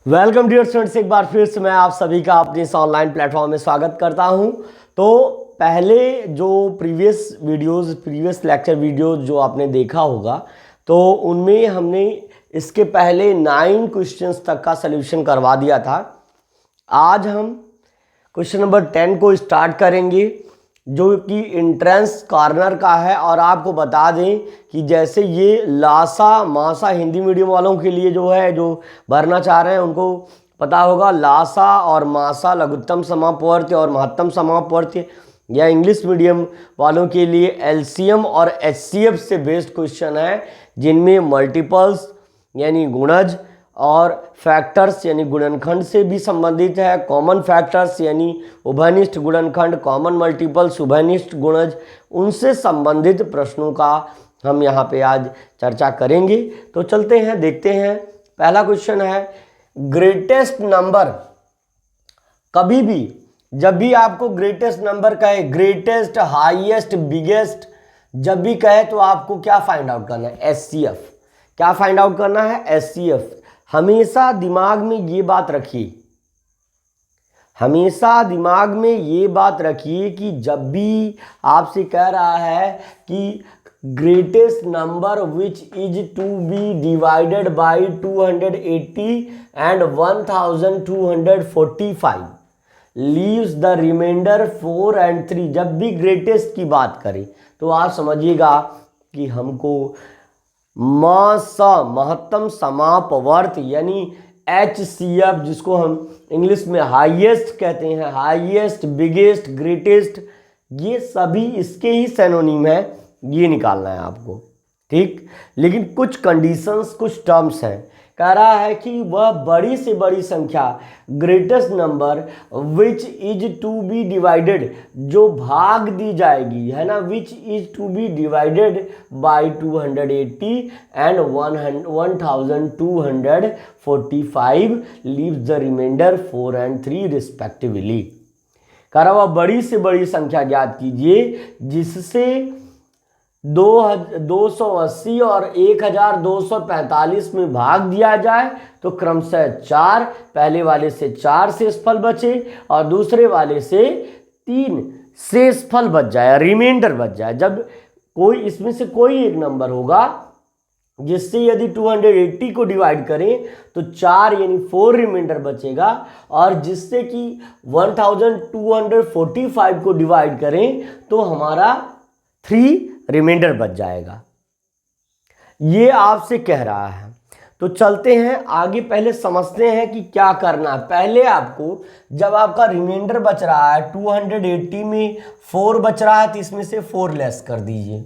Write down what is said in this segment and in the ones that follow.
Welcome dear students, एक बार फिर से मैं आप सभी का अपने इस ऑनलाइन प्लेटफॉर्म में स्वागत करता हूं। तो पहले जो प्रीवियस लेक्चर वीडियो जो आपने देखा होगा, तो उनमें हमने इसके पहले 9 क्वेश्चंस तक का सलूशन करवा दिया था। आज हम क्वेश्चन नंबर 10 को स्टार्ट करेंगे, जो कि एंट्रेंस कॉर्नर का है। और आपको बता दें कि जैसे ये लासा मासा हिंदी मीडियम वालों के लिए जो है, जो भरना चाह रहे हैं उनको पता होगा, लासा और मासा लघुत्तम समापवर्ती और महत्तम समापवर्ती, या इंग्लिश मीडियम वालों के लिए एलसीएम और एचसीएफ से बेस्ड क्वेश्चन है, जिनमें मल्टीपल्स यानी गुणज और फैक्टर्स यानी गुणनखंड से भी संबंधित है। कॉमन फैक्टर्स यानी उभयनिष्ठ गुणनखंड, कॉमन मल्टीपल्स, उभयनिष्ठ गुणज, उनसे संबंधित प्रश्नों का हम यहाँ पे आज चर्चा करेंगे। तो चलते हैं, देखते हैं। पहला क्वेश्चन है, ग्रेटेस्ट नंबर। कभी भी जब भी आपको ग्रेटेस्ट नंबर कहे, ग्रेटेस्ट, हाईएस्ट, बिगेस्ट जब भी कहे, तो आपको क्या फाइंड आउट करना है? एचसीएफ। क्या फाइंड आउट करना है? एचसीएफ। हमेशा दिमाग में ये बात रखिए, हमेशा दिमाग में ये बात रखिए कि जब भी आपसे कह रहा है कि greatest number which is to be divided by 280 and 1245 leaves the remainder 4 and 3, जब भी ग्रेटेस्ट की बात करें तो आप समझिएगा कि हमको महत्तम समापवर्त यानी एचसीएफ, जिसको हम इंग्लिश में हाईएस्ट कहते हैं, हाईएस्ट, बिगेस्ट, ग्रेटेस्ट, ये सभी इसके ही सिनोनिम है, ये निकालना है आपको। ठीक, लेकिन कुछ कंडीशंस, कुछ टर्म्स हैं। कह रहा है कि वह बड़ी से बड़ी संख्या, greatest number which is to be divided, जो भाग दी जाएगी, है ना, which is to be divided by 280 and 1245 leaves the remainder 4 and 3 respectively. कह रहा, वह बड़ी से बड़ी संख्या ज्ञात कीजिए जिससे 280 और 1245 में भाग दिया जाए तो क्रमशः 4, पहले वाले से 4 शेषफल बचे और दूसरे वाले से 3 शेषफल बच जाए, रिमाइंडर बच जाए। जब कोई इसमें से कोई एक नंबर होगा जिससे यदि 280 को डिवाइड करें तो 4 यानी 4 रिमाइंडर बचेगा, और जिससे कि 1245 को डिवाइड करें तो हमारा 3 रिमाइंडर बच जाएगा। ये आपसे कह रहा है। तो चलते हैं आगे, पहले समझते हैं कि क्या करना है। पहले आपको, जब आपका रिमाइंडर बच रहा है 280 में 4 बच रहा है, तो इसमें से 4 लेस कर दीजिए।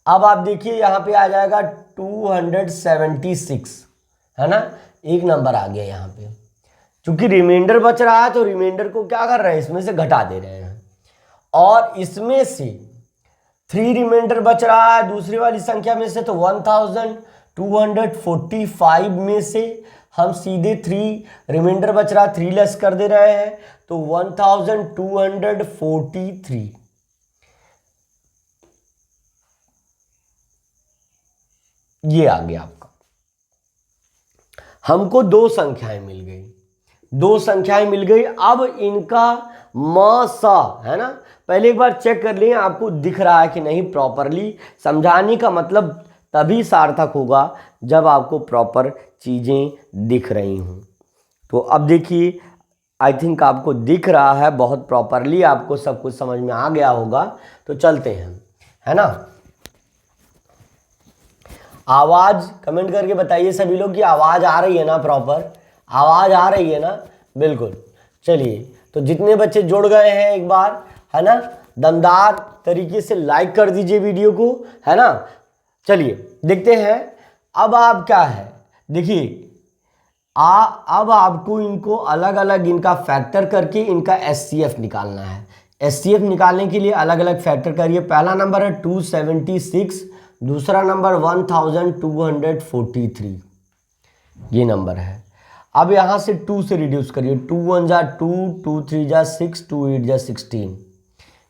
अब आप देखिए यहाँ पे आ जाएगा 276, है ना, एक नंबर आ गया यहाँ पे। क्योंकि रिमाइंडर बच रहा है तो रिमाइंडर को क्या कर रहे हैं, इसमें से घटा दे रहे हैं, और इसमें से 3 रिमाइंडर बच रहा है दूसरी वाली संख्या में से, तो 1245 में से हम सीधे 3 रिमाइंडर बच रहा, 3 लेस कर दे रहे हैं, तो 1243 ये आ गया आपका। हमको 2 संख्याएं मिल गई, 2 संख्याएं मिल गई। अब इनका सा, है ना, पहले एक बार चेक कर लें आपको दिख रहा है कि नहीं प्रॉपरली। समझाने का मतलब तभी सार्थक होगा जब आपको प्रॉपर चीज़ें दिख रही हों। तो अब देखिए, आई थिंक आपको दिख रहा है बहुत प्रॉपरली, आपको सब कुछ समझ में आ गया होगा। तो चलते हैं, है ना। आवाज़ कमेंट करके बताइए सभी लोग कि आवाज़ आ रही है ना, प्रॉपर आवाज़ आ रही है ना। बिल्कुल, चलिए। तो जितने बच्चे जुड़ गए हैं एक बार, है ना, दमदार तरीके से लाइक कर दीजिए वीडियो को, है ना। चलिए देखते हैं। अब आप क्या है, देखिए, अब आपको इनको अलग अलग इनका फैक्टर करके इनका एचसीएफ निकालना है। एचसीएफ निकालने के लिए अलग अलग फैक्टर करिए। पहला नंबर है 276, दूसरा नंबर 1243, ये नंबर है। अब यहाँ से 2 से रिड्यूस करिए, 2 1 जा 2, 2 3 जा 6, 2 8 जा 16।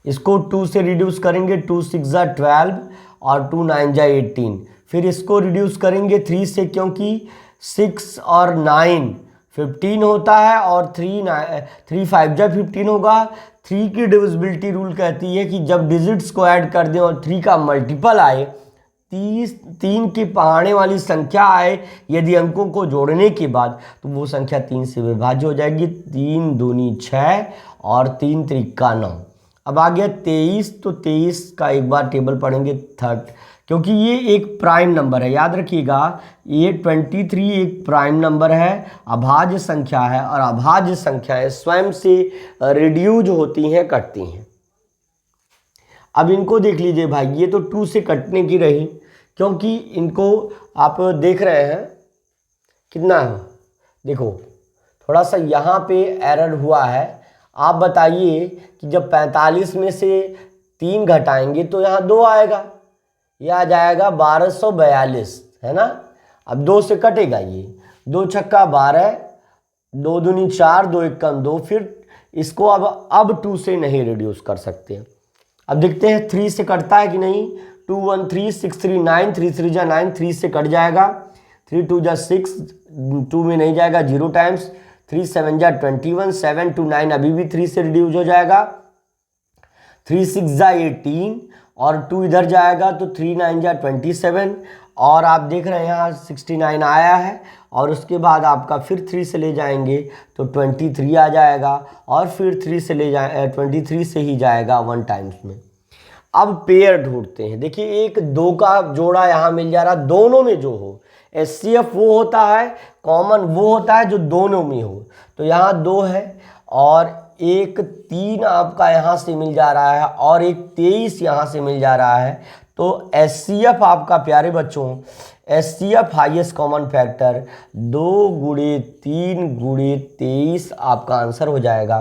इसको 2 से रिड्यूस करेंगे, 2 6 जा 12 और 2 9 जा 18। फिर इसको रिड्यूस करेंगे 3 से, क्योंकि 6 और 9 15 होता है और 3 5 जा 15 होगा। 3 की डिविजिबिलिटी रूल कहती है कि जब डिजिट्स को ऐड कर दें और 3 का मल्टीपल आए, 3 की पहाड़े वाली संख्या आए, यदि अंकों को जोड़ने के बाद, तो वो संख्या 3 से विभाज्य हो जाएगी। 3 दूनी 6 और 3 त्रिका 9। अब आ गया 23, तो 23 का एक बार टेबल पढ़ेंगे क्योंकि ये एक प्राइम नंबर है, याद रखिएगा, ये 23 एक प्राइम नंबर है, अभाज्य संख्या है, और अभाज्य संख्याएं स्वयं से रिड्यूज होती हैं, कटती हैं। अब इनको देख लीजिए भाई, ये तो 2 से कटने की रही, क्योंकि इनको आप देख रहे हैं कितना है, देखो थोड़ा सा यहाँ पे एरर हुआ है। आप बताइए कि जब 45 में से 3 घटाएंगे तो यहाँ 2 आएगा, यह आ जाएगा 1242, है ना। अब 2 से कटेगा ये, 2 छक्का 12, 2 दूनी 4, 2 एक कम 2, फिर इसको अब 2 से नहीं रिड्यूस कर सकते। अब देखते हैं 3 से कटता है कि नहीं। 2 1 3 6 3 9, 3 3 जा 9, 3 से कट जाएगा। 3 2 जा 6, 2 में नहीं जाएगा, 0 टाइम्स। 3 7 जा 21, 7 2 9 अभी भी 3 से रिड्यूस हो जाएगा। 3 6 जा 18 और 2 इधर जाएगा तो 3 9 जा 27, और आप देख रहे हैं यहाँ 69 आया है, और उसके बाद आपका फिर 3 से ले जाएंगे तो 23 आ जाएगा, और फिर 3 से ले जाए 23 से ही जाएगा 1 टाइम्स में। अब पेयर ढूंढते हैं। देखिए एक 2 का जोड़ा यहाँ मिल जा रहा, दोनों में जो हो। HCF वो होता है, कॉमन वो होता है जो दोनों में हो। तो यहाँ 2 है, और एक 3 आपका यहाँ से मिल जा रहा है, और एक 23 यहाँ से मिल जा रहा है। तो HCF आपका प्यारे बच्चों, HCF हाईएस्ट कॉमन फैक्टर 2 गुणे 3 गुणे 23 आपका आंसर हो जाएगा।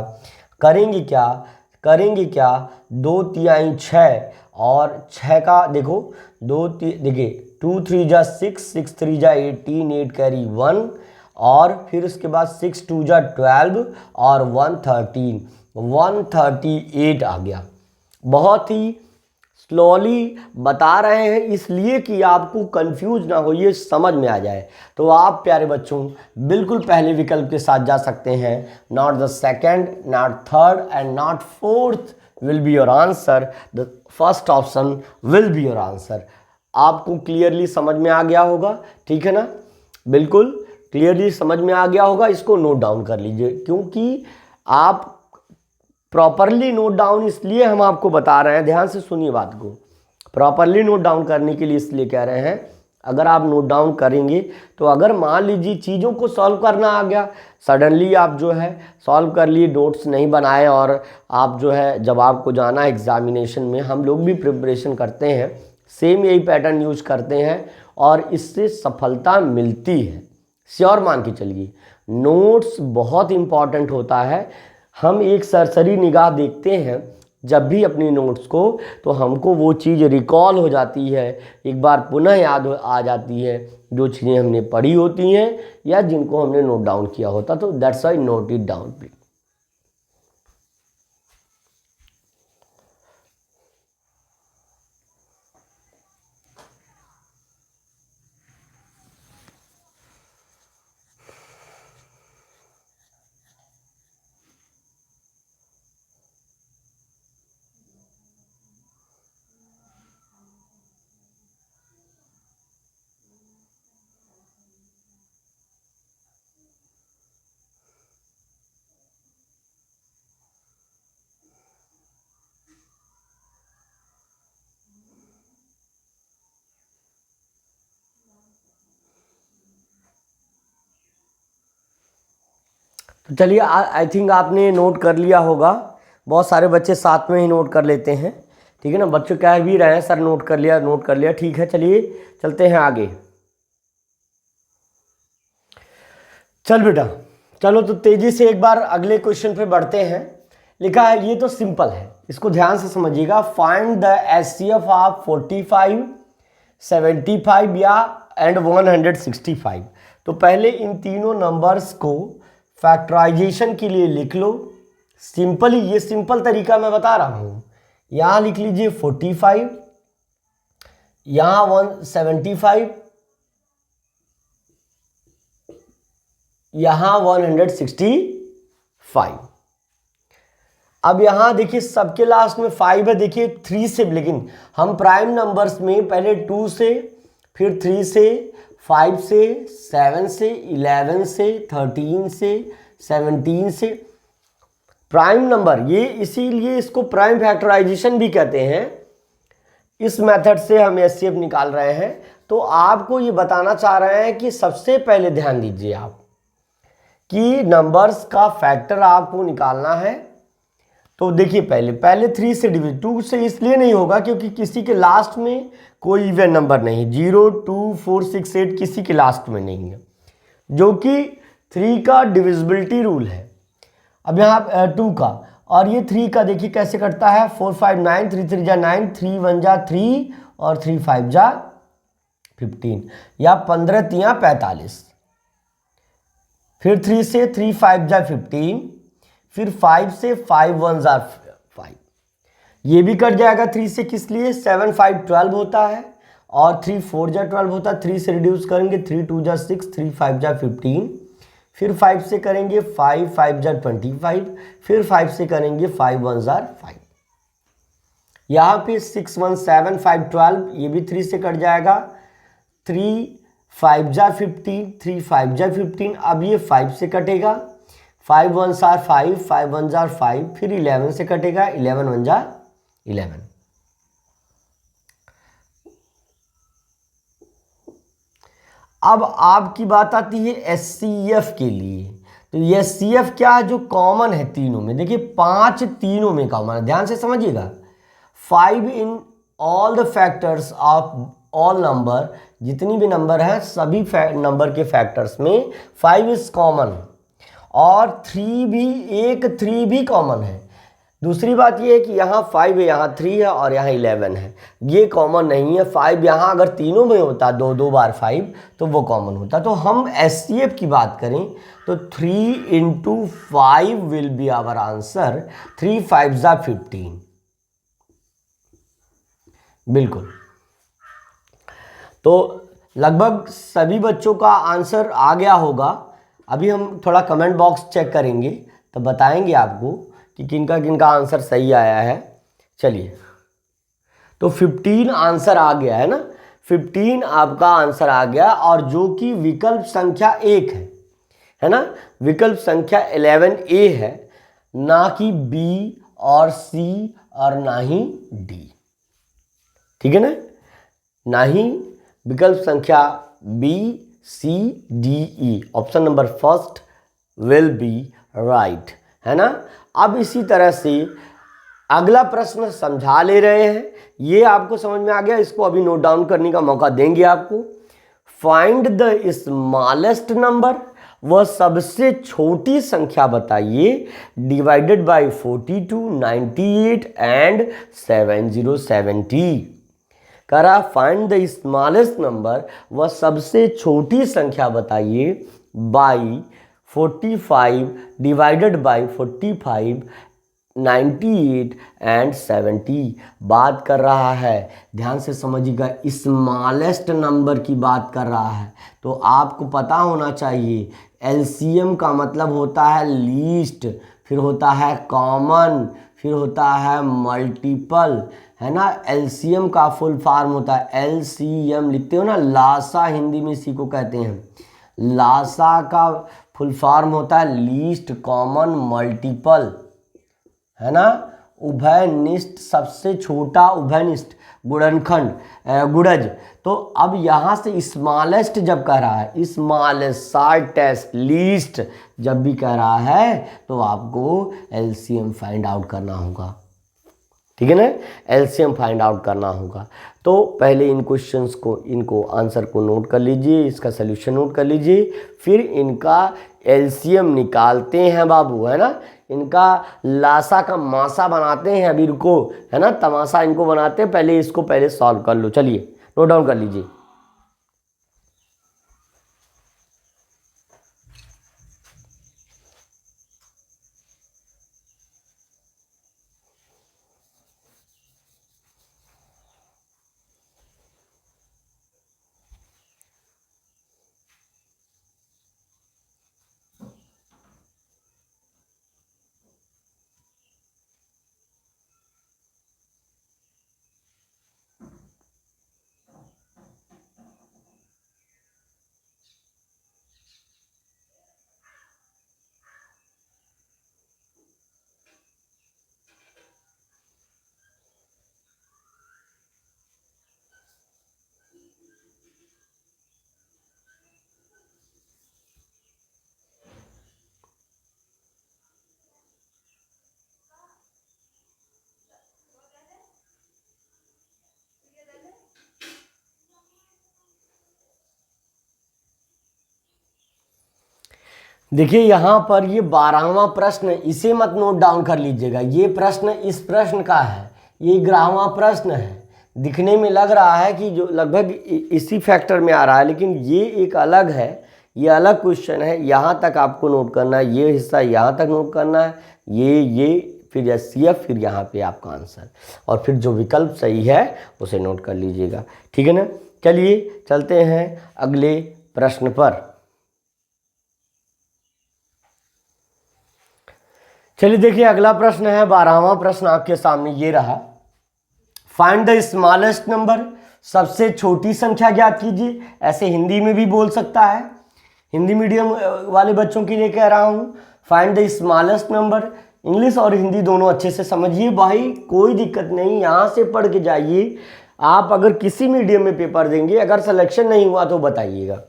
करेंगे क्या 2 तिहाई 6, और 6 का देखो, देखिए 2 3 जा 6, 6 3 जा 18, 8 कैरी 1, और फिर उसके बाद 6 2 जा 12 और 1 13, 138 आ गया। बहुत ही स्लोली बता रहे हैं इसलिए कि आपको कंफ्यूज ना हो, ये समझ में आ जाए। तो आप प्यारे बच्चों बिल्कुल पहले विकल्प के साथ जा सकते हैं। Not the second, not third and not fourth will be your answer, the first option will be your answer. आपको क्लियरली समझ में आ गया होगा, ठीक है ना, बिल्कुल क्लियरली समझ में आ गया होगा। इसको नोट डाउन कर लीजिए, क्योंकि आप प्रॉपरली नोट डाउन इसलिए हम आपको बता रहे हैं, ध्यान से सुनिए बात को। प्रॉपरली नोट डाउन करने के लिए इसलिए कह रहे हैं, अगर आप नोट डाउन करेंगे तो अगर मान लीजिए चीज़ों को सॉल्व करना आ गया, सडनली आप जो है सॉल्व कर लिए, नोट्स नहीं बनाए, और आप जो है जब आपको जाना है एग्जामिनेशन में, हम लोग भी प्रिपरेशन करते हैं, सेम यही पैटर्न यूज करते हैं, और इससे सफलता मिलती है, श्योर मान के चलिए। नोट्स बहुत इंपॉर्टेंट होता है। हम एक सरसरी निगाह देखते हैं जब भी अपनी नोट्स को, तो हमको वो चीज़ रिकॉल हो जाती है, एक बार पुनः याद आ जाती है जो चीज़ें हमने पढ़ी होती हैं या जिनको हमने नोट डाउन किया होता। तो that's why note it down please. तो चलिए, आई थिंक आपने नोट कर लिया होगा। बहुत सारे बच्चे साथ में ही नोट कर लेते हैं, ठीक है ना। बच्चे कह भी रहे हैं सर नोट कर लिया, ठीक है। चलिए चलते हैं आगे। चल बेटा, चलो तो तेजी से एक बार अगले क्वेश्चन पे बढ़ते हैं। लिखा है, ये तो सिंपल है, इसको ध्यान से समझिएगा। फाइंड द HCF ऑफ 45, 75 या एंड 165। तो पहले इन तीनों नंबर्स को फैक्टराइजेशन के लिए लिख लो सिंपली। ये सिंपल तरीका मैं बता रहा हूं। यहां लिख लीजिए 45, यहां 175, यहां 165। अब यहां देखिए सबके लास्ट में 5 है, देखिए 3 से, लेकिन हम प्राइम नंबर्स में पहले 2 से, फिर 3 से, 5 से, 7 से, 11 से, 13 से, 17 से, प्राइम नंबर ये, इसीलिए इसको प्राइम फैक्टराइजेशन भी कहते हैं। इस मेथड से हम एचसीएफ निकाल रहे हैं। तो आपको ये बताना चाह रहे हैं कि सबसे पहले ध्यान दीजिए आप कि नंबर्स का फैक्टर आपको निकालना है। तो देखिए पहले 3 से डिवीजन, 2 से इसलिए नहीं होगा क्योंकि किसी के लास्ट में कोई इवन नंबर नहीं, 0, 2, 4, 6, 8 किसी के लास्ट में नहीं है, जो कि 3 का डिविजिबिलिटी रूल है। अब यहाँ 2 का, और ये 3 का देखिए कैसे कटता है, 4, 5, 9, 3, 3 जा 9, 3, 1 जा 3 और 3, 5 जा 15, या 15 तियां 45, फिर 3 से 3, 5 जा 15, फिर 5 से 5, 1 जा 5, ये भी कट जाएगा 3 से, किस लिए, 7, 5, 12 होता है, और 3, 4 जा 12 होता है, 3 से रिड्यूस करेंगे, 3, 2 जा 6, 3, 5 जा 15, फिर 5 से करेंगे 5, 5 जा 25, फिर 5 से करेंगे 5, 1 जा 5, यहाँ पे 6, 1, 7, 5, 12, ये भी 3 से कट जाएगा, 3, 5 जा 15, 3, 5 जा 15, अब ये 5 से कटेगा, 5, 1 जा 5, 5, 1 जा 5, फिर 11 से कटेगा, 11, 1 जा 11। अब आपकी बात आती है एचसीएफ के लिए। तो ये एचसीएफ क्या है, जो कॉमन है तीनों में, देखिए 5 तीनों में कॉमन है, ध्यान से समझिएगा। 5 in all the factors of all number, जितनी भी नंबर है सभी नंबर के फैक्टर्स में 5 इज कॉमन, और 3 भी कॉमन है। दूसरी बात यह है कि यहाँ 5 है, यहाँ 3 है और यहाँ 11 है, ये कॉमन नहीं है। 5 यहाँ अगर तीनों में होता, दो बार 5, तो वो कॉमन होता। तो हम एचसीएफ की बात करें तो 3 into 5 will be our answer, 3, 5 जा 15, बिल्कुल। तो लगभग सभी बच्चों का आंसर आ गया होगा। अभी हम थोड़ा कमेंट बॉक्स चेक करेंगे तो बताएंगे आपको कि किनका किनका आंसर सही आया है। चलिए, तो 15 आंसर आ गया है ना, 15 आपका आंसर आ गया, और जो कि विकल्प संख्या 1 है ना, विकल्प संख्या 11A है, ना कि B और C और ना ही D, ठीक है ना ही विकल्प संख्या B, C, D, E, option number first will be right, है ना। अब इसी तरह से अगला प्रश्न समझा ले रहे हैं, ये आपको समझ में आ गया, इसको अभी नोट डाउन करने का मौका देंगे आपको। फाइंड द स्मॉलेस्ट नंबर, वह सबसे छोटी संख्या बताइए, डिवाइडेड बाय 42, 98 एंड 7070। करा फाइंड द स्मॉलेस्ट नंबर, वह सबसे छोटी संख्या बताइए, बाई 45 डिवाइडेड बाई 45, 98 एंड 70। बात कर रहा है, ध्यान से समझिएगा, स्मॉलेस्ट नंबर की बात कर रहा है। तो आपको पता होना चाहिए एलसीएम का मतलब होता है लीस्ट, फिर होता है कॉमन, फिर होता है मल्टीपल, है ना। एलसीएम का फुल फॉर्म होता है एलसीएम, लिखते हो ना, लासा हिंदी में इसी को कहते हैं। लासा का फुल फॉर्म होता है लीस्ट कॉमन मल्टीपल, है ना। उभयनिष्ठ सबसे छोटा, उभयनिष्ठ गुणनखंड, गुणज। तो अब यहाँ से स्मॉलेस्ट जब कह रहा है, स्मॉलेस्ट, शॉर्टेस्ट, लीस्ट जब भी कह रहा है तो आपको एलसीएम फाइंड आउट करना होगा, ठीक है ना, एलसीएम फाइंड आउट करना होगा। तो पहले इन क्वेश्चंस को, इनको आंसर को नोट कर लीजिए, इसका सलूशन नोट कर लीजिए, फिर इनका एलसीएम निकालते हैं बाबू, है ना। इनका लासा का मासा बनाते हैं, अभी रुको, है ना, तमाशा इनको बनाते हैं, पहले इसको पहले सॉल्व कर लो। चलिए नोट डाउन कर लीजिए। देखिए यहाँ पर ये 12वां प्रश्न, इसे मत नोट डाउन कर लीजिएगा, ये प्रश्न इस प्रश्न का है, ये 11वां प्रश्न है। दिखने में लग रहा है कि जो लगभग इसी फैक्टर में आ रहा है, लेकिन ये एक अलग है, ये अलग क्वेश्चन है। यहाँ तक आपको नोट करना है, ये हिस्सा यहाँ तक नोट करना है, ये फिर एचसीएफ, फिर यहाँ पे आपका आंसर, और फिर जो विकल्प सही है उसे नोट कर लीजिएगा, ठीक है ना। चलिए चलते हैं अगले प्रश्न पर। चलिए देखिए अगला प्रश्न है, 12वां प्रश्न आपके सामने ये रहा। फाइंड द स्मॉलेस्ट नंबर, सबसे छोटी संख्या ज्ञात कीजिए। ऐसे हिंदी में भी बोल सकता है, हिंदी मीडियम वाले बच्चों के लिए कह रहा हूँ। Find the smallest number, English और हिंदी दोनों अच्छे से समझिए भाई, कोई दिक्कत नहीं, यहाँ से पढ़ के जाइए। आप अगर किसी मीडियम में पेपर देंगे, अगर सिलेक्शन नहीं हुआ तो बताइएगा,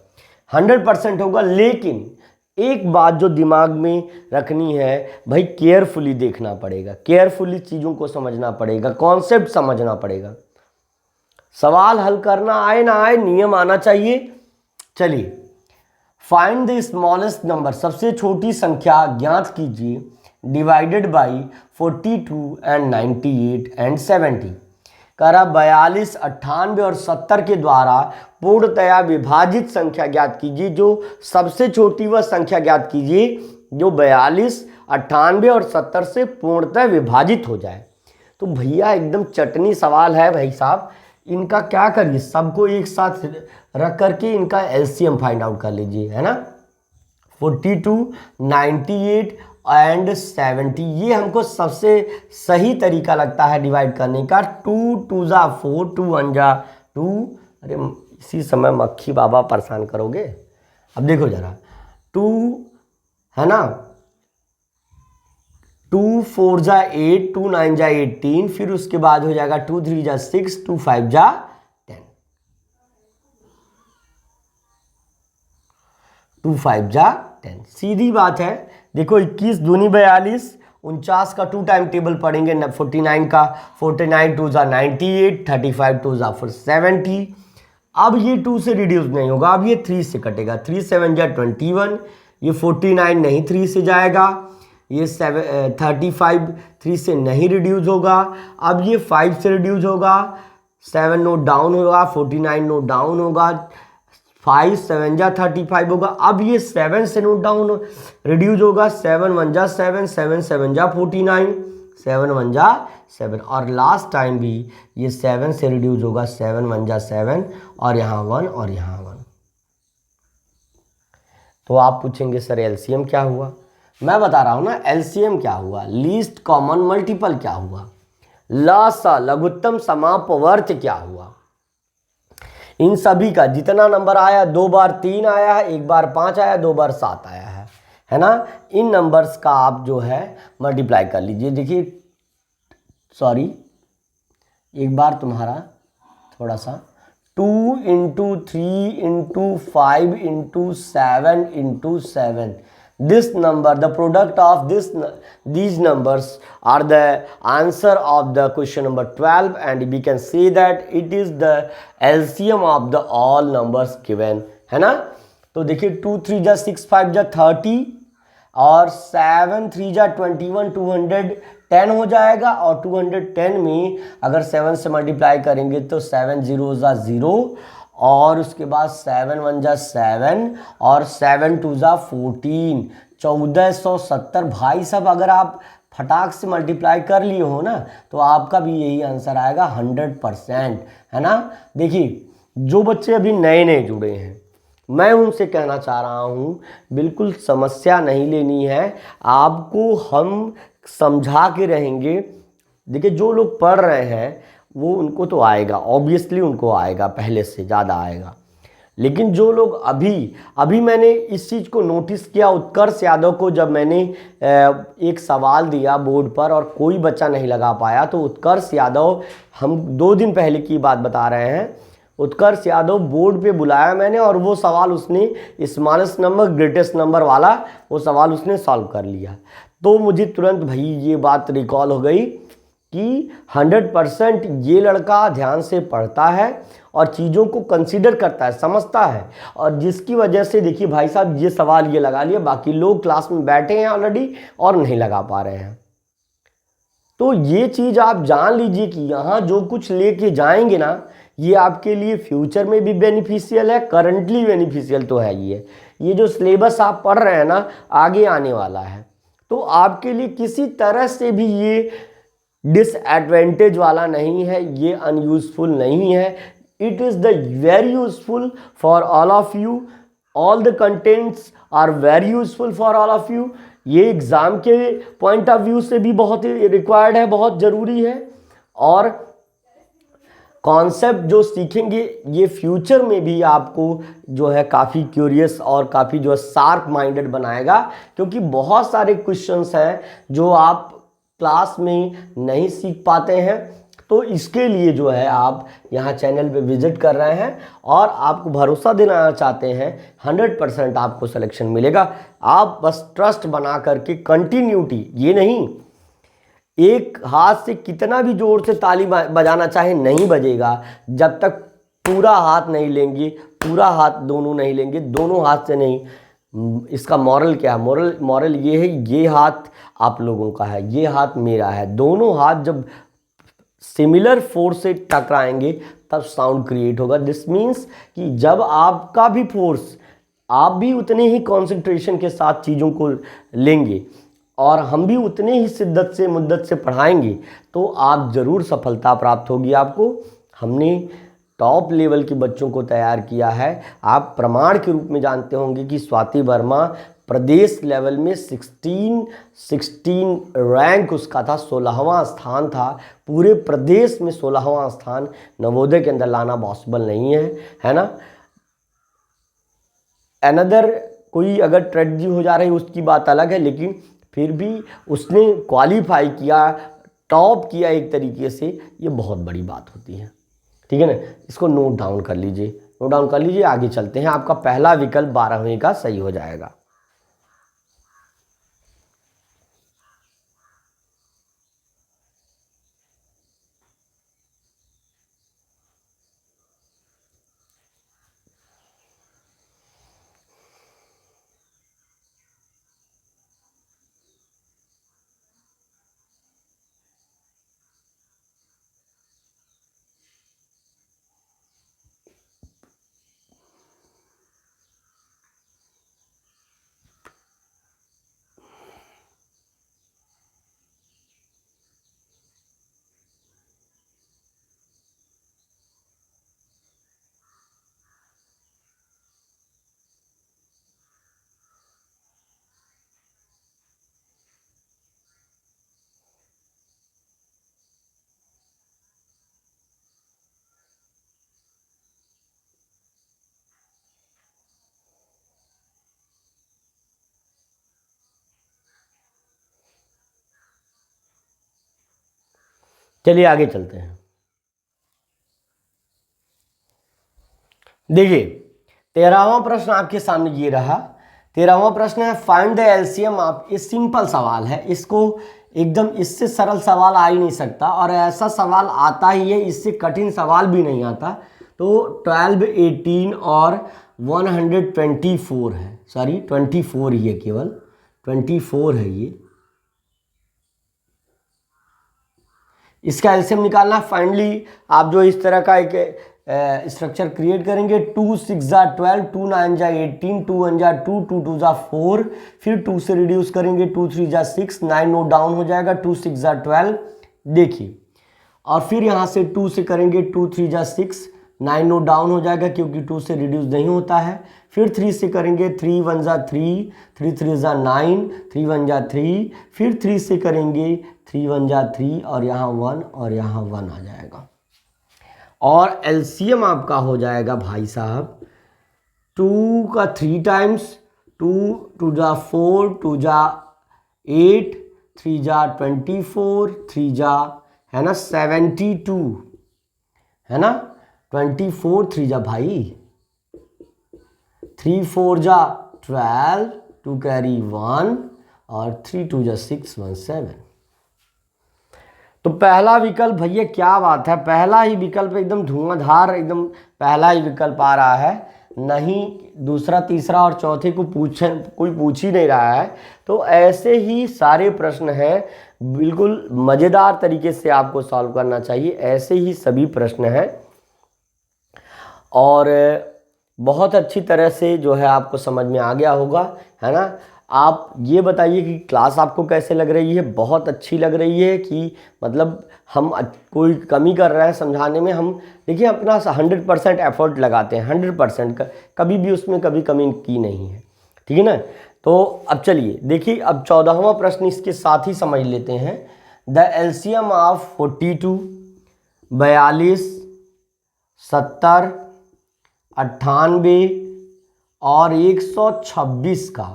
100% होगा। लेकिन एक बात जो दिमाग में रखनी है भाई, केयरफुली देखना पड़ेगा, केयरफुली चीज़ों को समझना पड़ेगा, कॉन्सेप्ट समझना पड़ेगा। सवाल हल करना आए ना आए, नियम आना चाहिए। चलिए, फाइंड द स्मॉलेस्ट नंबर, सबसे छोटी संख्या ज्ञात कीजिए, डिवाइडेड बाई 42 एंड 98 एंड 70। कह रहा 42, 98 और 70 के द्वारा पूर्णतया विभाजित संख्या ज्ञात कीजिए। जो सबसे छोटी वह संख्या ज्ञात कीजिए जो 42, 98 और 70 से पूर्णतः विभाजित हो जाए। तो भैया एकदम चटनी सवाल है भाई साहब, इनका क्या करिए, सबको एक साथ रख करके इनका एलसीएम फाइंड आउट कर लीजिए, है ना। 42, 98 एंड 70, ये हमको सबसे सही तरीका लगता है डिवाइड करने का। 2 2 जा 4, 2 1 जा 2। अरे इसी समय मक्खी बाबा परेशान करोगे। अब देखो जरा, 2 है ना, 2 4 जा 8, 2 9 जा 18, फिर उसके बाद हो जाएगा 2 3 जा 6, 2 5 जा 10, 2 5 जा 10, सीधी बात है। देखो 21 दूनी 42, 49 का 2 टाइम टेबल पढ़ेंगे, 49 का 49 2 जा 98, 35 2 जा 70। अब ये 2 से रिड्यूस नहीं होगा, अब ये 3 से कटेगा, 3 7 जा 21, ये 49 नहीं 3 से जाएगा, ये 35 3 से नहीं रिड्यूस होगा, अब ये 5 से रिड्यूस होगा, 7 नोट डाउन होगा, 49 नोट डाउन होगा, 5 7 जा 35 होगा। अब ये 7 से नोट डाउन रिड्यूस होगा, 7 1 जा 7, 7 7 जा 49, 7 1 जा 7, और लास्ट टाइम भी ये 7 से रिड्यूस होगा, 7 1 जा 7, और यहाँ 1 और यहाँ 1। तो आप पूछेंगे सर एलसीएम क्या हुआ? मैं बता रहा हूँ ना, एलसीएम क्या हुआ, लीस्ट कॉमन मल्टीपल क्या हुआ, लसा लघुत्तम समापवर्त क्या हुआ। इन सभी का जितना नंबर आया, 2 बार 3 आया है, 1 बार 5 आया, 2 बार 7 आया है ना। इन नंबर्स का आप जो है मल्टीप्लाई कर लीजिए। देखिए सॉरी, एक बार तुम्हारा थोड़ा सा 2 into 3 into 5 into 7 into 7, this number, the product of these numbers are the answer of the question number 12, and we can say that it is the LCM of the all numbers given, है ना। तो देखिए 2 3 जा 6 5 जा 30, और 7 3 जा 21, 210 हो जाएगा, और 210 में अगर 7 से मल्टीप्लाई करेंगे तो 7 0 जा 0, और उसके बाद 7 1 जा 7, और 7 2 जा 14, 1470। भाई साहब अगर आप फटाक से मल्टीप्लाई कर लिए हो ना, तो आपका भी यही आंसर आएगा 100%, है ना। देखिए जो बच्चे अभी नए नए जुड़े हैं, मैं उनसे कहना चाह रहा हूँ, बिल्कुल समस्या नहीं लेनी है, आपको हम समझा के रहेंगे। देखिए जो लोग पढ़ रहे हैं वो उनको तो आएगा, ऑब्वियसली उनको आएगा, पहले से ज़्यादा आएगा। लेकिन जो लोग अभी मैंने इस चीज़ को नोटिस किया, उत्कर्ष यादव को जब मैंने एक सवाल दिया बोर्ड पर और कोई बच्चा नहीं लगा पाया, तो उत्कर्ष यादव, हम 2 दिन पहले की बात बता रहे हैं, उत्कर्ष यादव बोर्ड पे बुलाया मैंने, और वो सवाल उसने स्मॉलेस्ट नंबर ग्रेटेस्ट नंबर वाला वो सवाल उसने सॉल्व कर लिया। तो मुझे तुरंत भाई ये बात रिकॉल हो गई कि 100% ये लड़का ध्यान से पढ़ता है और चीज़ों को कंसीडर करता है, समझता है, और जिसकी वजह से देखिए भाई साहब ये सवाल ये लगा लिया, बाकी लोग क्लास में बैठे हैं ऑलरेडी और नहीं लगा पा रहे हैं। तो ये चीज़ आप जान लीजिए कि यहाँ जो कुछ लेके जाएंगे ना, ये आपके लिए फ्यूचर में भी बेनिफिशियल है, करंटली बेनिफिशियल तो है ही है। ये जो सिलेबस आप पढ़ रहे हैं ना, आगे आने वाला है, तो आपके लिए किसी तरह से भी ये डिसएडवांटेज वाला नहीं है, ये अनयूजफुल नहीं है। It is the very useful for all of you, all the contents are very useful for all of you. ये एग्ज़ाम के पॉइंट ऑफ व्यू से भी बहुत ही रिक्वायर्ड है, बहुत ज़रूरी है, और कॉन्सेप्ट जो सीखेंगे ये फ्यूचर में भी आपको जो है काफ़ी क्यूरियस और काफ़ी जो है शार्प माइंडेड बनाएगा, क्योंकि बहुत सारे क्वेश्चंस हैं जो आप क्लास में नहीं सीख पाते हैं। तो इसके लिए जो है आप यहाँ चैनल पे विजिट कर रहे हैं और आपको भरोसा दिलाना चाहते हैं 100% आपको सिलेक्शन मिलेगा। आप बस ट्रस्ट बना करके कंटिन्यूटी, ये नहीं एक हाथ से कितना भी जोर से ताली बजाना चाहे नहीं बजेगा जब तक पूरा हाथ नहीं लेंगे, पूरा हाथ दोनों नहीं लेंगे, दोनों हाथ से नहीं। इसका मॉरल क्या है? मॉरल ये है, ये हाथ आप लोगों का है, ये हाथ मेरा है, दोनों हाथ जब सिमिलर फोर्स से टकराएंगे तब साउंड क्रिएट होगा। दिस मीन्स कि जब आपका भी फोर्स, आप भी उतने ही कंसंट्रेशन के साथ चीज़ों को लेंगे और हम भी उतने ही शिद्दत से मुद्दत से पढ़ाएंगे तो आप ज़रूर सफलता प्राप्त होगी आपको। हमने टॉप लेवल के बच्चों को तैयार किया है। आप प्रमाण के रूप में जानते होंगे कि स्वाति वर्मा प्रदेश लेवल में 16 रैंक उसका था, 16वां स्थान था। पूरे प्रदेश में 16वां स्थान नवोदय के अंदर लाना पॉसिबल नहीं है ना। अनदर कोई अगर ट्रेजेडी हो जा रही है उसकी बात अलग है, लेकिन फिर भी उसने क्वालिफाई किया, टॉप किया एक तरीके से, ये बहुत बड़ी बात होती है। ठीक है ना, इसको नोट डाउन कर लीजिए, नोट डाउन कर लीजिए। आगे चलते हैं, आपका पहला विकल्प 12वीं का सही हो जाएगा। चलिए आगे चलते हैं। देखिए 13वां प्रश्न आपके सामने ये रहा। 13वां प्रश्न है फाइंड द एलसीएम। आप, ये सिंपल सवाल है, इसको एकदम इससे सरल सवाल आ ही नहीं सकता, और ऐसा सवाल आता ही है, इससे कठिन सवाल भी नहीं आता। तो 12, 18 और 124 है, सॉरी 24 ही है, केवल 24 है ये। इसका एलसीएम निकालना। फाइनली आप जो इस तरह का एक स्ट्रक्चर क्रिएट करेंगे, 2 6 जा 12, 2 9 जा 18, 2 1 जा 2, 2 2 जा 4, फिर 2 से रिड्यूस करेंगे, 2 3 जा 6, 9 नोट डाउन हो जाएगा, 2 6 जा 12। देखिए, और फिर यहाँ से 2 से करेंगे, 2 3 जा 6, 9 नोट डाउन हो जाएगा क्योंकि 2 से रिड्यूस नहीं होता है। फिर 3 से करेंगे, 3 1 जा 3, 3 3 जा 9, 3 1 जा 3, फिर 3 से करेंगे, 3 1 जा 3, और यहाँ 1 और यहाँ 1 आ जाएगा। और एलसीएम आपका हो जाएगा भाई साहब 2 का 3 टाइम्स, 2 2 जा 4, 2 जा 8, 3 जा 24, 3 जा है ना 72, है ना 24, 3 जा भाई 3 4 जा 12, 2 कैरी 1, और 3 2 जा 6 1 7। तो पहला विकल्प भैया क्या बात है, पहला ही विकल्प एकदम धुआंधार, एकदम पहला ही विकल्प आ रहा है। नहीं दूसरा तीसरा और चौथे को कोई पूछ ही नहीं रहा है। तो ऐसे ही सारे प्रश्न हैं, बिल्कुल मज़ेदार तरीके से आपको सॉल्व करना चाहिए, ऐसे ही सभी प्रश्न हैं और बहुत अच्छी तरह से जो है आपको समझ में आ गया होगा, है ना। आप ये बताइए कि क्लास आपको कैसे लग रही है, बहुत अच्छी लग रही है कि मतलब हम कोई कमी कर रहे हैं समझाने में। हम देखिए अपना 100% एफर्ट लगाते हैं, 100% कभी भी उसमें कभी कमी की नहीं है, ठीक है ना। तो अब चलिए देखिए, अब 14वां प्रश्न इसके साथ ही समझ लेते हैं। द एलसीएम ऑफ 42, 42, 70, 98 और 126 का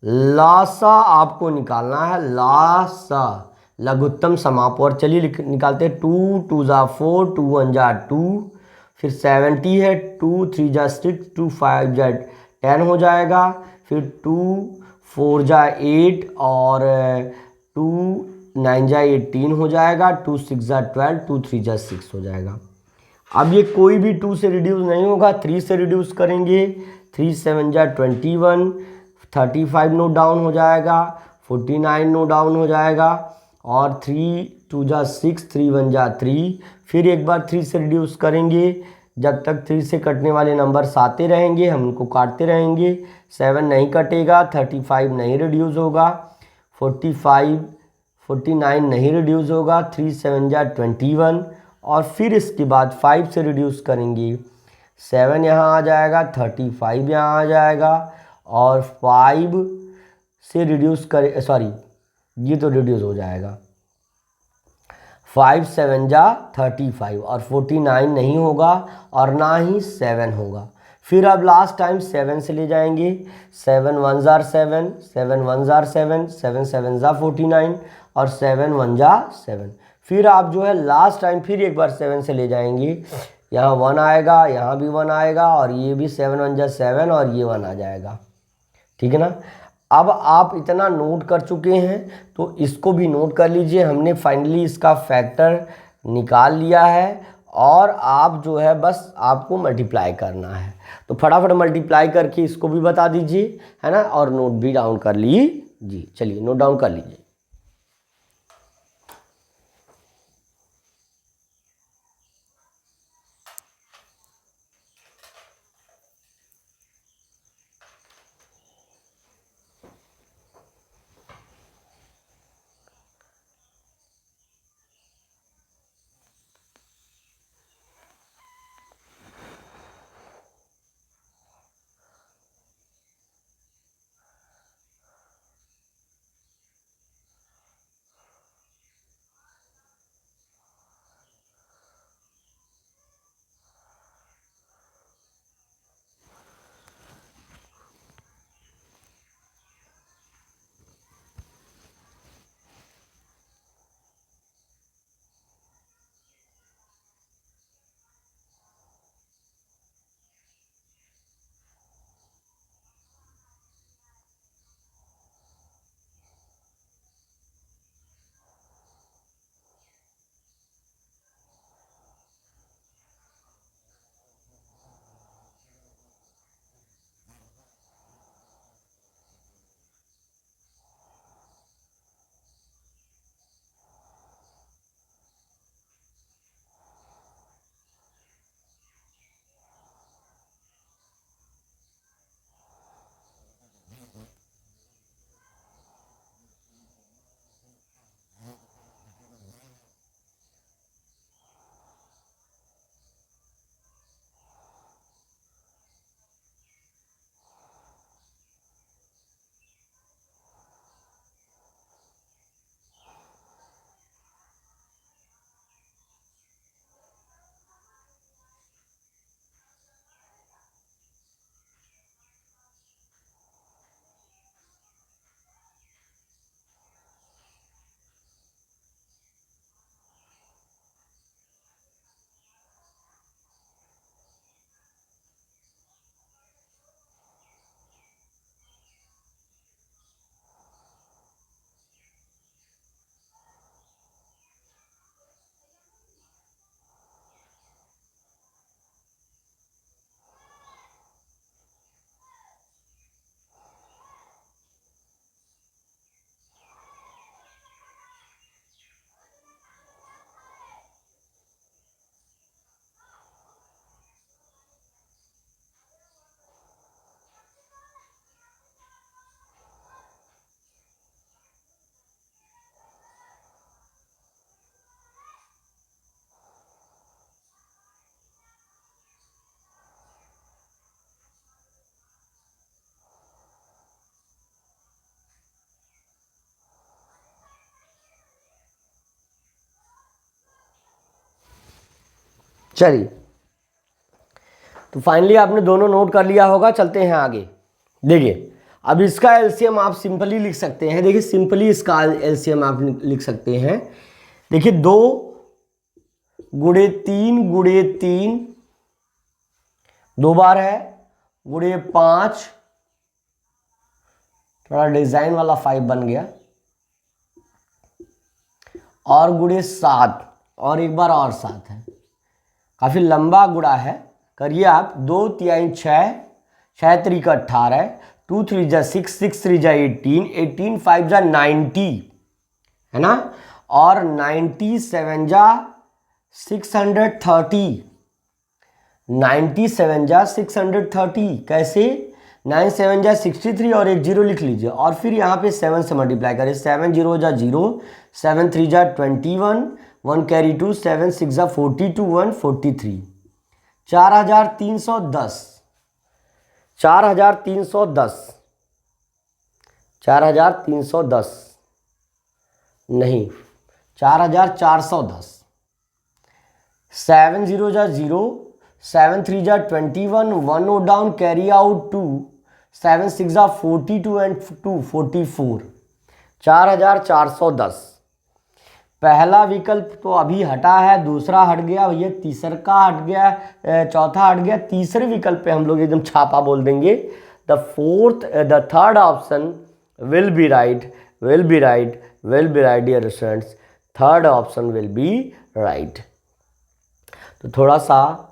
लासा आपको निकालना है। लासा लघुत्तम समापवर्ग, चलिए निकालते हैं। 2 2 जा 4, 2 1 जा 2, फिर 70 है, 2 3 जा 6, 2 5 जा 10 हो जाएगा, फिर 2 4 जा 8 और 2 9 जा 18 हो जाएगा, 2 6 जा 12, 2 3 जा 6 हो जाएगा। अब ये कोई भी 2 से रिड्यूस नहीं होगा, 3 से रिड्यूस करेंगे। 3 7 जा 21, 35 नोट डाउन हो जाएगा, 49 नोट डाउन हो जाएगा और 3 2 जा 6, 3 1 जा 3, फिर एक बार 3 से रिड्यूस करेंगे। जब तक 3 से कटने वाले नंबर्स आते रहेंगे हम उनको काटते रहेंगे। 7 नहीं कटेगा, 35 नहीं रिड्यूस होगा, 45 49 नहीं रिड्यूस होगा, 3 7 जा 21 और फिर इसके बाद 5 से रिड्यूस करेंगे। 7 यहाँ आ जाएगा, 35 यहाँ आ जाएगा और 5 से रिड्यूस करे, सॉरी ये तो रिड्यूस हो जाएगा। 5 7 जा 35 और 49 नहीं होगा और ना ही 7 होगा। फिर अब लास्ट टाइम 7 से ले जाएंगे। 7 1 जार 7, 7 1 जार 7, 7 7 जा 49 और 7 1 जा 7। फिर आप जो है लास्ट टाइम फिर एक बार 7 से ले जाएंगे। यहाँ 1 आएगा, यहाँ भी 1 आएगा और ये भी 7 1 जा 7 और ये 1 आ जाएगा, ठीक है ना। अब आप इतना नोट कर चुके हैं तो इसको भी नोट कर लीजिए। हमने फाइनली इसका फैक्टर निकाल लिया है और आप जो है बस आपको मल्टीप्लाई करना है। तो फटाफट मल्टीप्लाई करके इसको भी बता दीजिए, है ना, और नोट भी डाउन कर लीजिए। चलिए नोट डाउन कर लीजिए। चलिए, तो फाइनली आपने दोनों नोट कर लिया होगा। चलते हैं आगे। देखिए, अब इसका एलसीएम आप सिंपली लिख सकते हैं। देखिए, सिंपली इसका एलसीएम आप लिख सकते हैं। देखिए, 2 गुणे 3 गुणे 3 2 बार है, गुणे 5, थोड़ा डिजाइन वाला 5 बन गया, और गुणे 7, और एक बार और 7 है, काफी लंबा गुणा है। करिए आप। 2 3 6, 6 3 का 18, 2 3 जा 6, 6 3 जा 18, 18 5 जा 90, है ना, और 97 जा 630, 97 जा 630 कैसे? 9 7 जा 63 और एक 0 लिख लीजिए, और फिर यहाँ पे 7 से मल्टीप्लाई करें। 7 0 जा 0, 7 3 जा 21, 1 कैरी 2, 7 6 जा 42, 1 43, 4310, 4310, 4310 नहीं, 4410, 7 0 जा 0, 7 3 जा 21, 1 नोट डाउन, कैरी आउट 2, 7 6 जा 42 एंड 2 44, 4410। पहला विकल्प तो अभी हटा है, दूसरा हट गया भैया, तीसरा का हट गया, चौथा हट गया। तीसरे विकल्प पे हम लोग एकदम छापा बोल देंगे। The third option will be right, will be right, will be right dear students, third option will be right. तो थोड़ा सा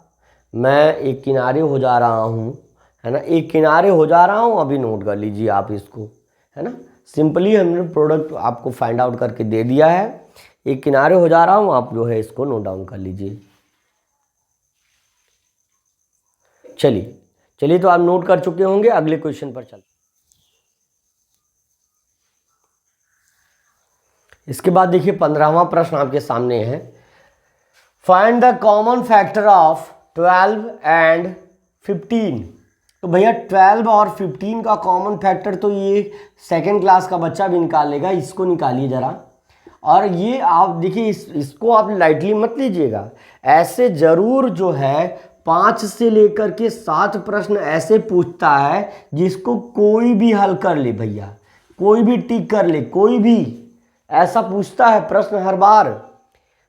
मैं एक किनारे हो जा रहा हूँ, है ना, एक किनारे हो जा रहा हूँ, अभी नोट कर लीजिए आप इसको, है ना। सिंपली हमने प्रोडक्ट आपको फाइंड आउट करके दे दिया है। एक किनारे हो जा रहा हूँ, आप जो है इसको नोट डाउन कर लीजिए। चलिए चलिए, तो आप नोट कर चुके होंगे। अगले क्वेश्चन पर चलते। इसके बाद देखिए 15वां प्रश्न आपके सामने है। Find the common factor of 12 and 15। तो भैया 12 और 15 का कॉमन फैक्टर तो ये सेकेंड क्लास का बच्चा भी निकाल लेगा। इसको निकालिए जरा। और ये आप देखिए, इसको आप लाइटली मत लीजिएगा। ऐसे जरूर जो है 5 से लेकर के 7 प्रश्न ऐसे पूछता है जिसको कोई भी हल कर ले भैया, कोई भी टिक कर ले, कोई भी ऐसा पूछता है प्रश्न हर बार।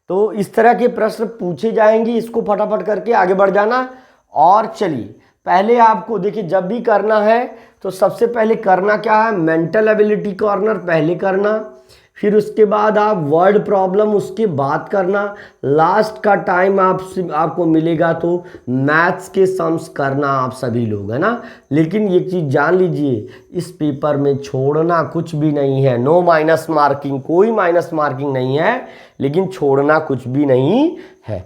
तो इस तरह के प्रश्न पूछे जाएंगे, इसको फटाफट करके आगे बढ़ जाना। और चलिए, पहले आपको देखिए, जब भी करना है तो सबसे पहले करना क्या है, मेंटल एबिलिटी कॉर्नर पहले करना, फिर उसके बाद आप वर्ड प्रॉब्लम उसके बाद करना, लास्ट का टाइम आपको मिलेगा तो मैथ्स के सम्स करना आप सभी लोग, है ना। लेकिन ये चीज़ जान लीजिए, इस पेपर में छोड़ना कुछ भी नहीं है। नो माइनस मार्किंग, कोई माइनस मार्किंग नहीं है, लेकिन छोड़ना कुछ भी नहीं है।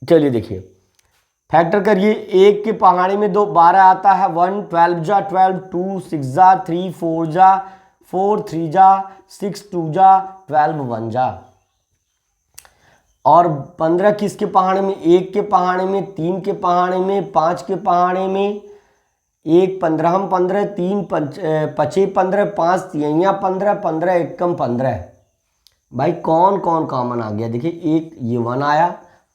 चलिए देखिए, फैक्टर करिए। 1 के पहाड़ी में 2 12 आता है, 1 12 जा 12, 2 6 जा 3 4 जा 4 3 जा 6 2 जा 12 1 जा। और 15 किसके पहाड़े में, 1 के पहाड़े में, 3 के पहाड़े में, 5 के पहाड़े में, 1 15 15, 3 5 15, 5 3 15, 15 1 15। भाई कौन कौन कॉमन आ गया? देखिए, एक ये 1 आया,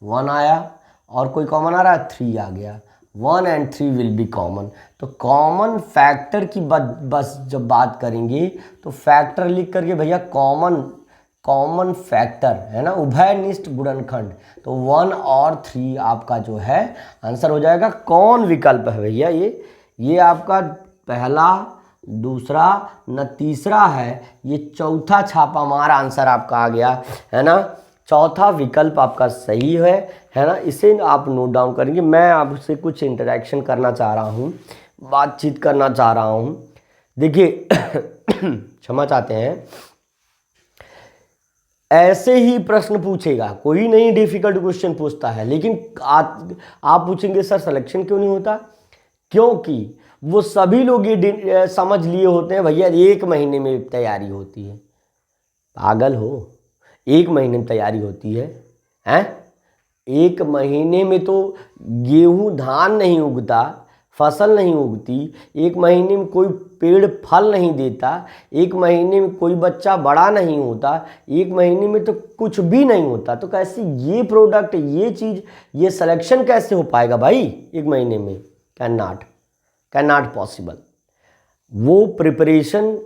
1 आया, और कोई कॉमन आ रहा है 3 आ गया। 1 एंड 3 विल बी कॉमन। तो कॉमन फैक्टर की बस जब बात करेंगे तो फैक्टर लिख करके भैया कॉमन फैक्टर, है ना, उभयनिष्ठ गुणनखंड। तो 1 और 3 आपका जो है आंसर हो जाएगा। कौन विकल्प है भैया? ये आपका पहला, दूसरा न तीसरा है, ये चौथा छापा मार आंसर आपका आ गया, है ना। चौथा विकल्प आपका सही है ना। इसे आप नोट डाउन करेंगे। मैं आपसे कुछ इंटरेक्शन करना चाह रहा हूँ, बातचीत करना चाह रहा हूँ। देखिए क्षमा चाहते हैं, ऐसे ही प्रश्न पूछेगा, कोई नहीं डिफिकल्ट क्वेश्चन पूछता है, लेकिन आप पूछेंगे सर सिलेक्शन क्यों नहीं होता? क्योंकि वो सभी लोग ये समझ लिए होते हैं भैया 1 महीने में तैयारी होती है। पागल हो? 1 महीने में तैयारी होती है, हैं? 1 महीने में तो गेहूं धान नहीं उगता, फसल नहीं उगती, एक महीने में कोई पेड़ फल नहीं देता, एक महीने में कोई बच्चा बड़ा नहीं होता, एक महीने में तो कुछ भी नहीं होता, तो कैसे ये प्रोडक्ट, ये चीज़, ये सिलेक्शन कैसे हो पाएगा भाई एक महीने में? Can not possible. वो प्रिपरेशन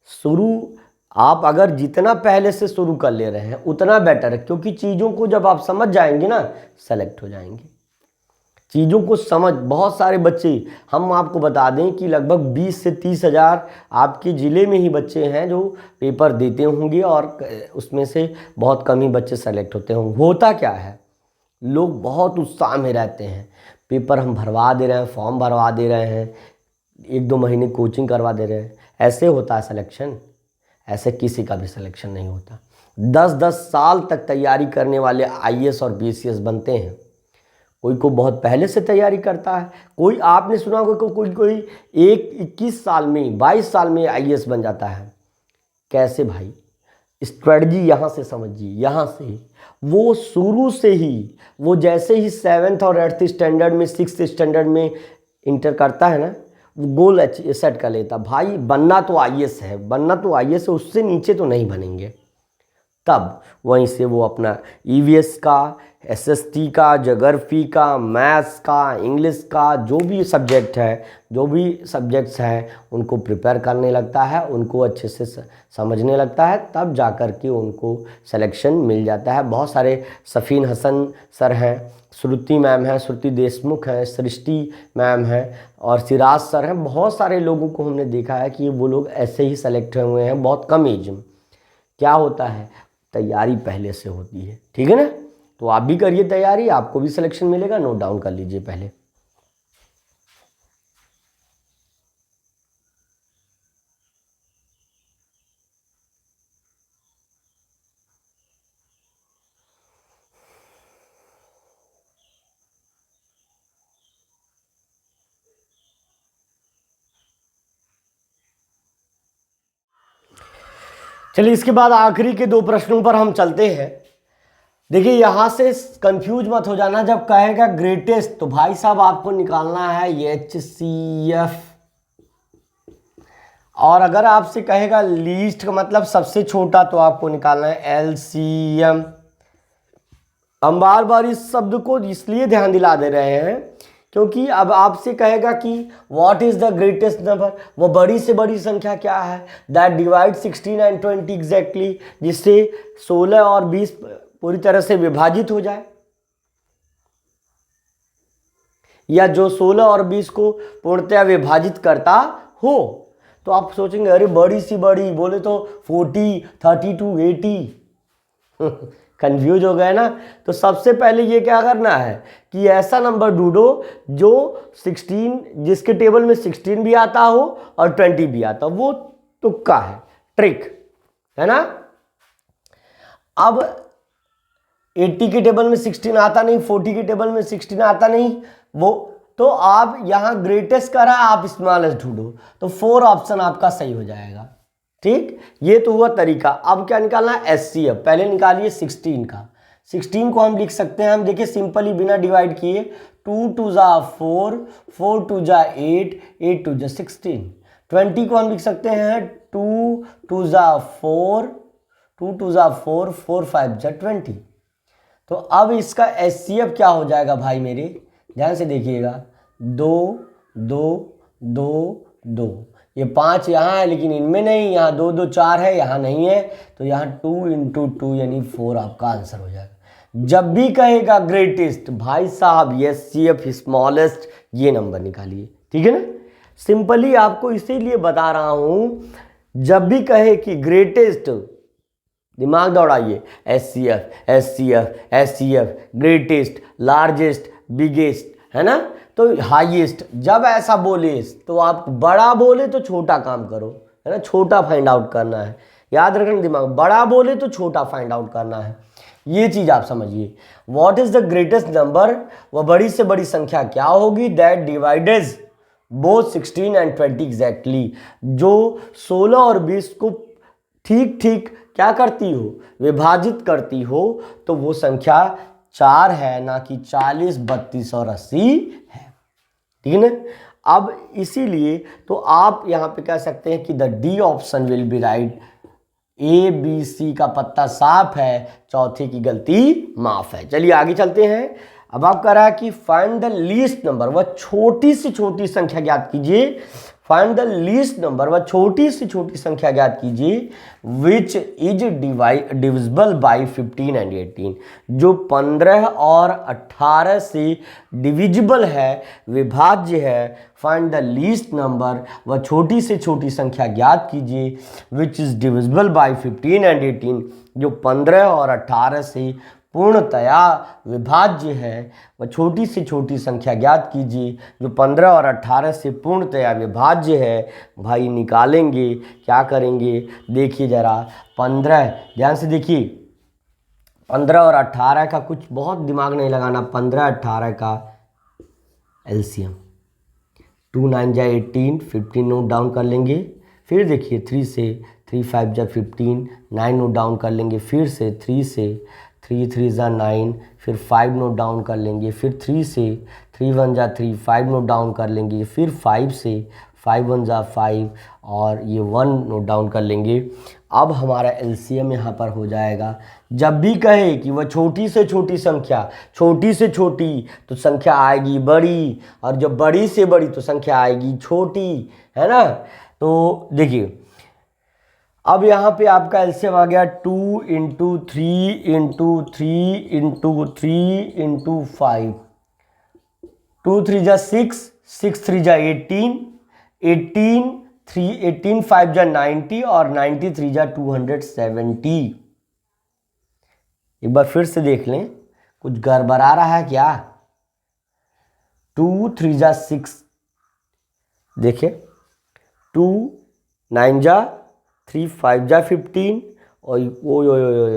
शुरू आप अगर जितना पहले से शुरू कर ले रहे हैं उतना बेटर है, क्योंकि चीज़ों को जब आप समझ जाएंगे ना, सेलेक्ट हो जाएंगे। चीज़ों को समझ, बहुत सारे बच्चे, हम आपको बता दें कि लगभग 20 से 30 हज़ार आपके ज़िले में ही बच्चे हैं जो पेपर देते होंगे, और उसमें से बहुत कम ही बच्चे सेलेक्ट होते होंगे। होता क्या है, लोग बहुत उत्साह में रहते हैं, पेपर हम भरवा दे रहे हैं, फॉर्म भरवा दे रहे हैं, 1-2 महीने कोचिंग करवा दे रहे हैं, ऐसे होता है सिलेक्शन? ऐसे किसी का भी सिलेक्शन नहीं होता। 10-10 साल तक तैयारी करने वाले आईएएस और बीसीएस बनते हैं। कोई को बहुत पहले से तैयारी करता है, कोई आपने सुना होगा कोई 21 साल में, 22 साल में आईएएस बन जाता है। कैसे भाई? स्ट्रेटजी यहाँ से समझिए, यहाँ से वो शुरू से ही, वो जैसे ही 7th और 8th स्टैंडर्ड में, 6th स्टैंडर्ड में इंटर करता है ना, गोल सेट कर लेता, भाई बनना तो आईएएस है, बनना तो आईएएस है, उससे नीचे तो नहीं बनेंगे। तब वहीं से वो अपना ईवीएस का, एसएसटी का, ज्योग्राफी का, मैथ्स का, इंग्लिश का, जो भी सब्जेक्ट है, जो भी सब्जेक्ट्स हैं, उनको प्रिपेयर करने लगता है, उनको अच्छे से समझने लगता है, तब जा कर के उनको सिलेक्शन मिल जाता है। बहुत सारे सफ़ीन हसन सर हैं, श्रुति मैम हैं, श्रुति देशमुख हैं, सृष्टि मैम हैं, और सिराज सर हैं। बहुत सारे लोगों को हमने देखा है कि वो लोग ऐसे ही सेलेक्ट हुए हैं बहुत कम एज में। क्या होता है, तैयारी पहले से होती है, ठीक है ना? तो आप भी करिए तैयारी, आपको भी सिलेक्शन मिलेगा, नोट डाउन कर लीजिए पहले। चलिए, इसके बाद आखिरी के 2 प्रश्नों पर हम चलते हैं। देखिए, यहां से कंफ्यूज मत हो जाना, जब कहेगा ग्रेटेस्ट तो भाई साहब आपको निकालना है HCF, और अगर आपसे कहेगा लीस्ट का मतलब सबसे छोटा, तो आपको निकालना है LCM। हम बार बार इस शब्द को इसलिए ध्यान दिला दे रहे हैं क्योंकि अब आपसे कहेगा कि what is the greatest number, वो बड़ी से बड़ी संख्या क्या है, दैट डिवाइड 16 एंड 20 एग्जैक्टली, जिससे 16 और 20 पूरी तरह से विभाजित हो जाए, या जो 16 और 20 को पूर्णतया विभाजित करता हो। तो आप सोचेंगे अरे बड़ी सी बड़ी बोले तो 40, 32, 80 कंफ्यूज हो गए ना? तो सबसे पहले ये क्या करना है कि ऐसा नंबर ढूंढो जो 16, जिसके टेबल में 16 भी आता हो और 20 भी आता हो। वो तुक्का है, ट्रिक है ना। अब 80 के टेबल में 16 आता नहीं, 40 के टेबल में 16 आता नहीं, वो तो आप यहां ग्रेटेस्ट करा, आप स्मॉलेस्ट ढूंढो, तो 4 ऑप्शन आपका सही हो जाएगा। ठीक, ये तो हुआ तरीका। अब क्या निकालना है, HCF। पहले निकालिए 16 का। 16 को हम लिख सकते हैं, हम देखिए सिंपली बिना डिवाइड किए, 2 2 जा 4, 4 2 जा 8, 8 2 जा 16। 20 को हम लिख सकते हैं 2 2 जा 4, 2 2 जा 4, 4 5 जा 20। तो अब इसका HCF क्या हो जाएगा भाई मेरे, ध्यान से देखिएगा, 2 2 2 2। ये 5 यहाँ है लेकिन इनमें नहीं, यहाँ 2 2 4 है, यहाँ नहीं है, तो यहाँ 2 × 2 यानी 4 आपका आंसर हो जाएगा। जब भी कहेगा ग्रेटेस्ट, भाई साहब HCF स्मॉलेस्ट, ये नंबर निकालिए, ठीक है ना। सिंपली आपको इसीलिए बता रहा हूं, जब भी कहे कि ग्रेटेस्ट, दिमाग दौड़ाइए, HCF HCF HCF, greatest, largest, biggest, है ना, तो हाईएस्ट। जब ऐसा बोले तो आप बड़ा बोले तो छोटा काम करो, है ना, छोटा फाइंड आउट करना है, याद रखना दिमाग, बड़ा बोले तो छोटा फाइंड आउट करना है, ये चीज आप समझिए। What is the greatest number, वह बड़ी से बड़ी संख्या क्या होगी, दैट डिवाइडेज बोथ 16 एंड 20 एग्जैक्टली, जो 16 और 20 को ठीक ठीक क्या करती हो, विभाजित करती हो, तो वो संख्या 4 है, ना कि 40, 32 और 80 है, ठीक है ना। अब इसीलिए तो आप यहाँ पे कह सकते हैं कि the D option will be right, A B C का पत्ता साफ है, चौथे की गलती माफ है। चलिए आगे चलते हैं। अब आप कह रहा है कि फाइंड द लीस्ट नंबर, वह छोटी से छोटी संख्या ज्ञात कीजिए। फाइंड द लीस्ट नंबर, वह छोटी से छोटी संख्या ज्ञात कीजिए which is divisible by 15 and 18, जो 15 और 18 से डिविजिबल है, विभाज्य है। फाइंड द लीस्ट नंबर, वह छोटी से छोटी संख्या ज्ञात कीजिए which is divisible by 15 and 18, जो 15 और 18 से पूर्णतया विभाज्य है। वह छोटी से छोटी संख्या ज्ञात कीजिए जो 15 और 18 से पूर्णतया विभाज्य है। भाई निकालेंगे, क्या करेंगे, देखिए जरा 15, ध्यान से देखिए, 15 और 18 का कुछ बहुत दिमाग नहीं लगाना। 15 18 का एलसीएम 2 9 जा 18, 15 नोट डाउन कर लेंगे। फिर देखिए 3 से 3 5 जा 15, 9 नोट डाउन कर लेंगे। फिर से 3 से 3 3 जा 9, फिर 5 नोट डाउन कर लेंगे। फिर 3 से 3 1 जा 3, 5 नोट डाउन कर लेंगे। फिर 5 से 5 1 जा 5 और ये 1 नोट डाउन कर लेंगे। अब हमारा एलसीएम यहाँ पर हो जाएगा। जब भी कहे कि वह छोटी से छोटी संख्या, छोटी से छोटी तो संख्या आएगी बड़ी, और जब बड़ी से बड़ी तो संख्या आएगी छोटी, है ना। तो देखिए अब यहाँ पे आपका एलसीएम आ गया 2 इंटू 3 इंटू 3 इंटू 3 इंटू 5, 2 3 जा 6, 6 3 जा 18, 18 3 18 5 जा 90 और 93 जा 270। एक बार फिर से देख लें, कुछ गड़बड़ा रहा है क्या। 2 3 जा 6, देखिए 2 9 जा 3 5 जा 15, और ओ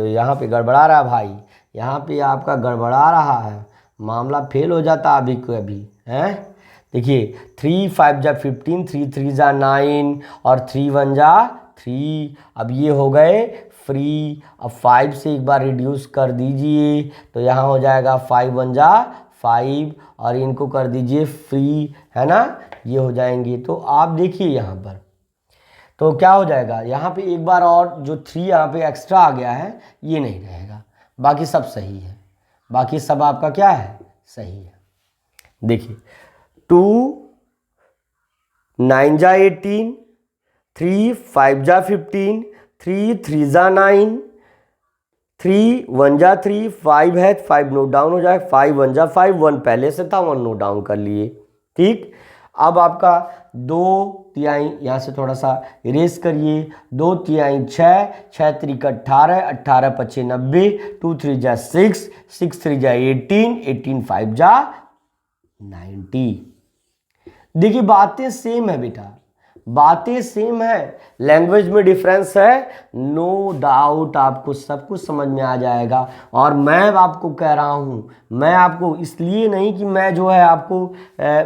यहाँ पे गड़बड़ा रहा है भाई, यहाँ पे आपका गड़बड़ा रहा है, मामला फेल हो जाता अभी को अभी, हैं। देखिए 3 5 जा 15, 3 3 जा 9 और 3 1 जा 3। अब ये हो गए फ्री। अब 5 से एक बार रिड्यूस कर दीजिए तो यहाँ हो जाएगा 5 1 जा 5 और इनको कर दीजिए फ्री, है ना, ये हो जाएंगे। तो आप देखिए यहाँ पर तो क्या हो जाएगा, यहाँ पे एक बार और जो 3 यहाँ पे एक्स्ट्रा आ गया है ये नहीं रहेगा, बाकी सब सही है, बाकी सब आपका क्या है, सही है। देखिए 2 9 जा 18, 3 5 जा 15, 3 3 जा 9, 3 1 जा 3, 5 है 5 नोट डाउन हो जाए, 5 1 जा 5, 1 पहले से था 1 नोट डाउन कर लिए, ठीक। अब आपका 2 तिहाई यहाँ से थोड़ा सा इरेज करिए, 2 तिहाई 6, 6 3 18, 18 5 90, 2 3 जा 6, 6 3 जा 18, 18 5 जा 90। देखिए बातें सेम है बेटा, बातें सेम है, लैंग्वेज में डिफरेंस है, नो डाउट आपको सब कुछ समझ में आ जाएगा। और मैं आपको कह रहा हूँ, मैं आपको इसलिए नहीं कि मैं जो है आपको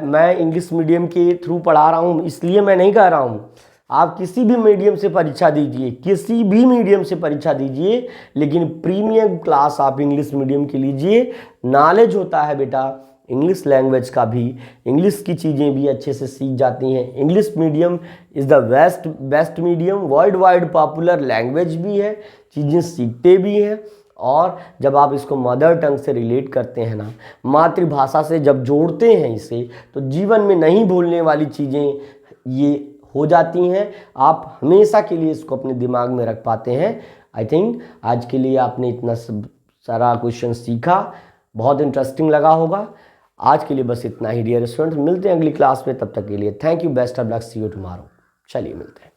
मैं इंग्लिश मीडियम के थ्रू पढ़ा रहा हूँ, इसलिए मैं नहीं कह रहा हूँ। आप किसी भी मीडियम से परीक्षा दीजिए, किसी भी मीडियम से परीक्षा दीजिए, लेकिन प्रीमियम क्लास आप इंग्लिश मीडियम की लीजिए। नॉलेज होता है बेटा इंग्लिश लैंग्वेज का भी, इंग्लिश की चीज़ें भी अच्छे से सीख जाती हैं। English medium is the best medium, world wide popular language भी है, चीज़ें सीखते भी हैं। और जब आप इसको मदर टंग से रिलेट करते हैं ना, मातृभाषा से जब जोड़ते हैं इसे, तो जीवन में नहीं भूलने वाली चीज़ें ये हो जाती हैं। आप हमेशा के लिए इसको अपने दिमाग में रख पाते हैं। आई थिंक आज के लिए आपने इतना सारा क्वेश्चन सीखा, बहुत इंटरेस्टिंग लगा होगा। आज के लिए बस इतना ही डियर स्टूडेंट्स, मिलते हैं अगली क्लास में, तब तक के लिए thank you, best of luck, see you tomorrow. चलिए मिलते हैं।